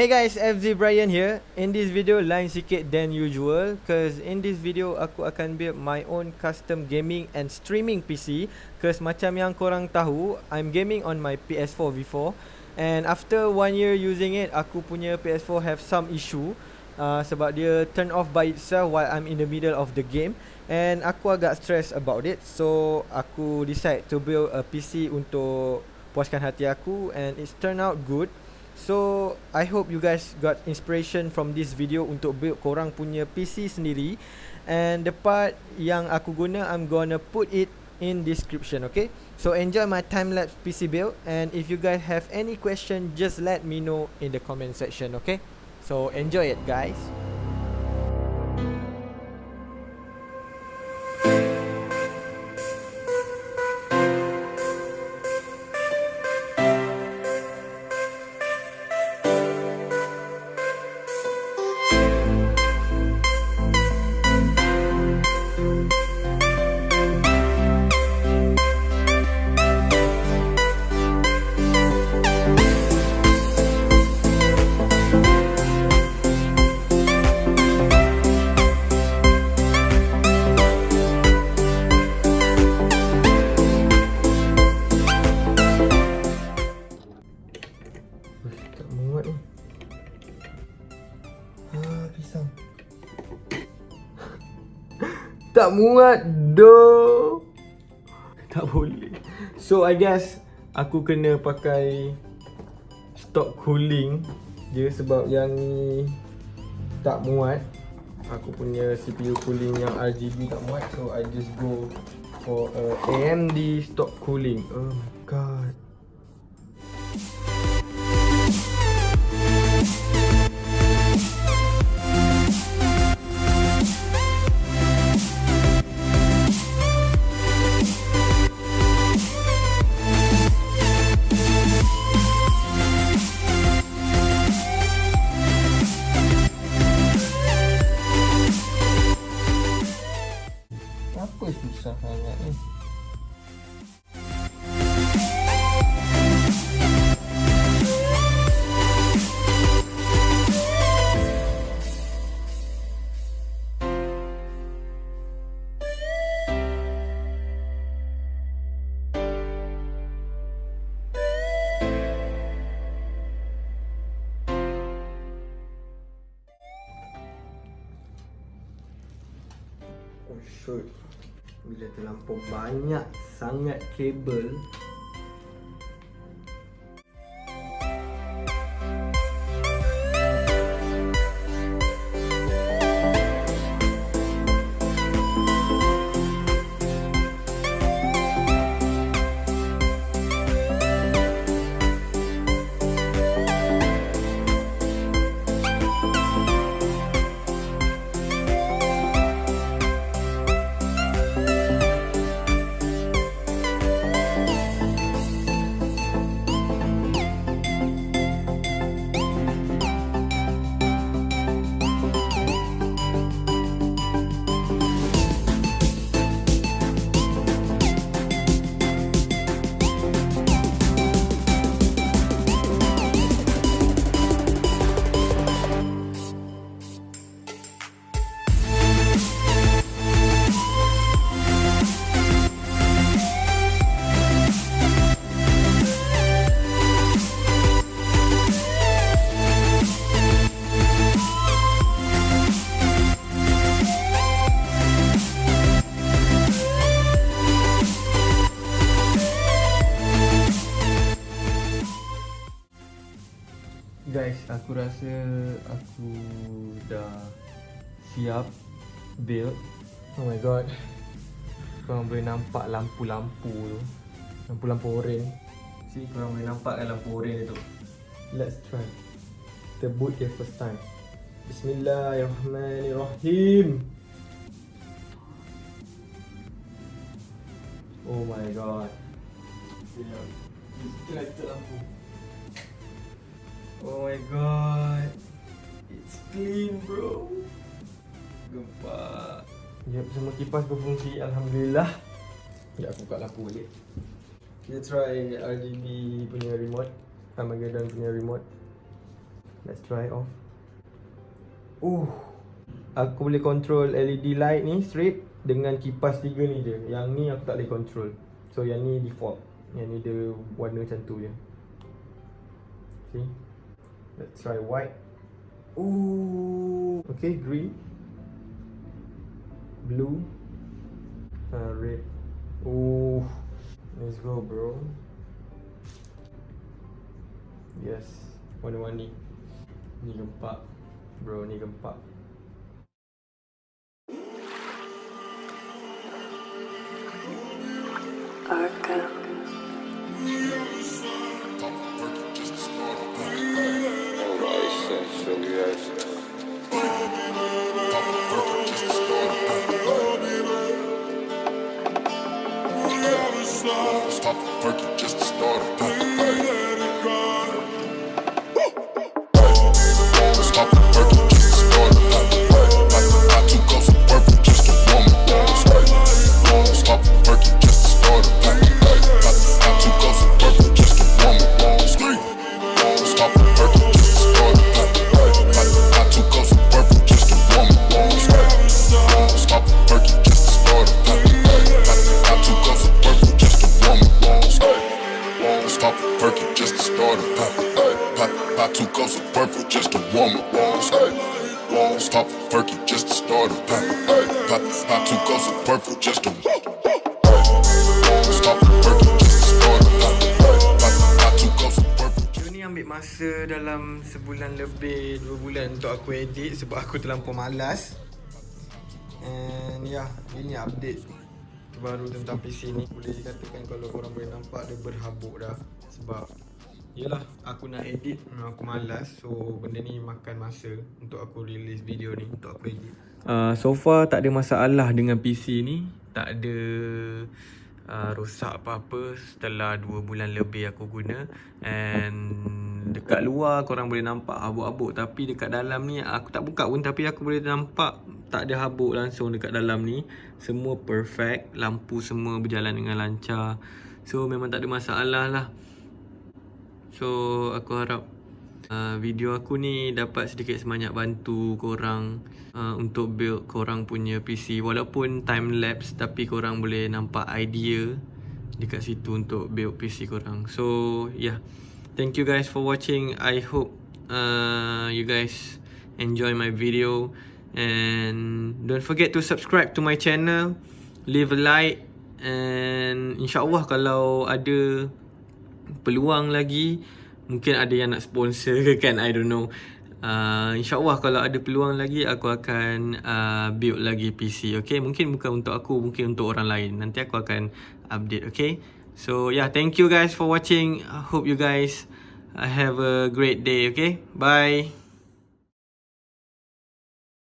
Hey guys, FZ Brian here. In this video lain sikit than usual, cause in this video aku akan build my own custom gaming and streaming PC. Cause macam yang korang tahu, I'm gaming on my PS4 before, and after 1 year using it, aku punya PS4 have some issue. Sebab dia turn off by itself while I'm in the middle of the game, and aku agak stress about it. So aku decide to build a PC untuk puaskan hati aku, and it's turned out good. So I hope you guys got inspiration from this video untuk build korang punya PC sendiri. And the part yang aku guna, I'm gonna put it in description, okay? So enjoy my time-lapse PC build, and if you guys have any question, just let me know in the comment section, okay? So enjoy it guys. Pisang tak muat doh. Tak boleh. So I guess aku kena pakai stock cooling dia, sebab yang ni tak muat. Aku punya CPU cooling yang RGB tak muat, so I just go for a AMD stock cooling. Oh my god. Susah sangat ni. Oh shoot. Bila terlampau banyak sangat kabel, guys, aku rasa aku dah siap build. Oh my god, korang boleh nampak lampu-lampu tu, lampu-lampu oren. See, korang boleh nampak kan lampu oren tu. Let's try. Kita boot dia first time. Bismillahirrahmanirrahim. Oh my god. Disconnected lampu. Oh my god, it's clean bro. Gempak. Yep, semua kipas berfungsi, alhamdulillah. Ya, aku buka lampu balik. Kita try RGB punya remote, Armaggeddon punya remote. Let's try off. Aku boleh control LED light ni strip dengan kipas 3 ni je. Yang ni aku tak boleh control. So yang ni default. Yang ni dia warna macam tu je. See? Let's try white. Okay, green, blue, red. Let's go, bro. Yes, warna-warni. Ni gempak, bro, ni gempak. Ni ambil masa dalam sebulan lebih, 2 bulan untuk aku edit sebab aku terlampau malas. And ya, ini update terbaru tentang PC ni. Boleh dikatakan kalau korang boleh nampak dia berhabuk dah. Sebab yelah, aku nak edit, aku malas. So benda ni makan masa untuk aku release video ni, untuk aku edit. So far tak ada masalah dengan PC ni. Tak ada rosak apa-apa setelah 2 bulan lebih aku guna. And dekat luar korang boleh nampak habuk-habuk, tapi dekat dalam ni aku tak buka pun, tapi aku boleh nampak tak ada habuk langsung dekat dalam ni. Semua perfect, lampu semua berjalan dengan lancar. So memang tak ada masalah lah. So aku harap video aku ni dapat sedikit sebanyak bantu korang untuk build korang punya PC. Walaupun time lapse, tapi korang boleh nampak idea dekat situ untuk build PC korang. So yeah, thank you guys for watching. I hope you guys enjoy my video. And don't forget to subscribe to my channel, leave a like. And insyaAllah kalau ada peluang lagi, mungkin ada yang nak sponsor ke kan, I don't know. InsyaAllah kalau ada peluang lagi, aku akan build lagi PC, okay? Mungkin bukan untuk aku, mungkin untuk orang lain. Nanti aku akan update, okay? So yeah, thank you guys for watching. I hope you guys have a great day, okay? Bye!